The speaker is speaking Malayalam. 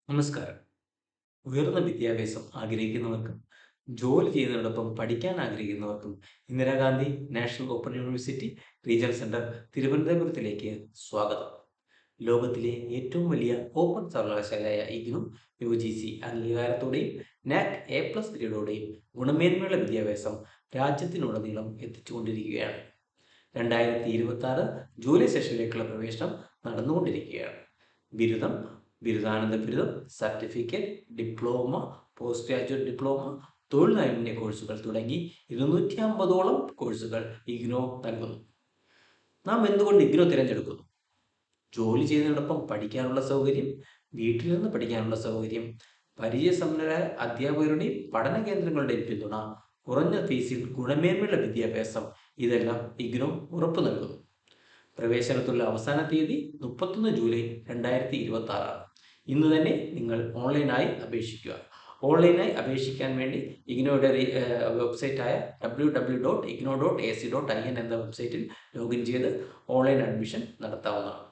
നമസ്കാരം. ഉയർന്ന വിദ്യാഭ്യാസം ആഗ്രഹിക്കുന്നവർക്കും ജോലി ചെയ്യുന്നതോടൊപ്പം പഠിക്കാൻ ആഗ്രഹിക്കുന്നവർക്കും Indira Gandhi national open university regional centre തിരുവനന്തപുരത്തിലേക്ക് സ്വാഗതം. ലോകത്തിലെ ഏറ്റവും വലിയ ഓപ്പൺ സർവകലാശാലയായ ഇഗ്നു യുജിസി അംഗീകാരത്തോടെയും നാക് എ പ്ലസ് ഗ്രേഡോടെയും ഗുണമേന്മയുള്ള വിദ്യാഭ്യാസം രാജ്യത്തിനുടനീളം എത്തിച്ചുകൊണ്ടിരിക്കുകയാണ്. 2026 ജൂലൈ സെഷനിലേക്കുള്ള പ്രവേശനം നടന്നുകൊണ്ടിരിക്കുകയാണ്. ബിരുദം, ബിരുദാനന്തര ബിരുദം, certificate, diploma, post graduate diploma, തൊഴിൽ നൈപുണ്യ കോഴ്സുകൾ തുടങ്ങി 250ഓളം കോഴ്സുകൾ ഇഗ്നോ നൽകുന്നു. നാം എന്തുകൊണ്ട് ഇഗ്നോ തിരഞ്ഞെടുക്കുന്നു? ജോലി ചെയ്യുന്നതിനോടൊപ്പം പഠിക്കാനുള്ള സൗകര്യം, വീട്ടിലിരുന്ന് പഠിക്കാനുള്ള സൗകര്യം, പരിചയസമ്പന്നരായ അധ്യാപകരുടെയും പഠന കേന്ദ്രങ്ങളുടെയും പിന്തുണ, കുറഞ്ഞ ഫീസിൽ ഗുണമേന്മയുള്ള വിദ്യാഭ്യാസം, ഇതെല്ലാം ഇഗ്നോ ഉറപ്പു നൽകുന്നു. പ്രവേശനത്തിലുള്ള അവസാന തീയതി 31 ജൂലൈ 2026 ആണ്. ഇന്ന് തന്നെ നിങ്ങൾ ഓൺലൈനായി അപേക്ഷിക്കുക. ഓൺലൈനായി അപേക്ഷിക്കാൻ വേണ്ടി ഇഗ്നോയുടെ വെബ്സൈറ്റായ www.igno.ac.in എന്ന വെബ്സൈറ്റിൽ ലോഗിൻ ചെയ്ത് ഓൺലൈൻ അഡ്മിഷൻ നടത്താവുന്നതാണ്.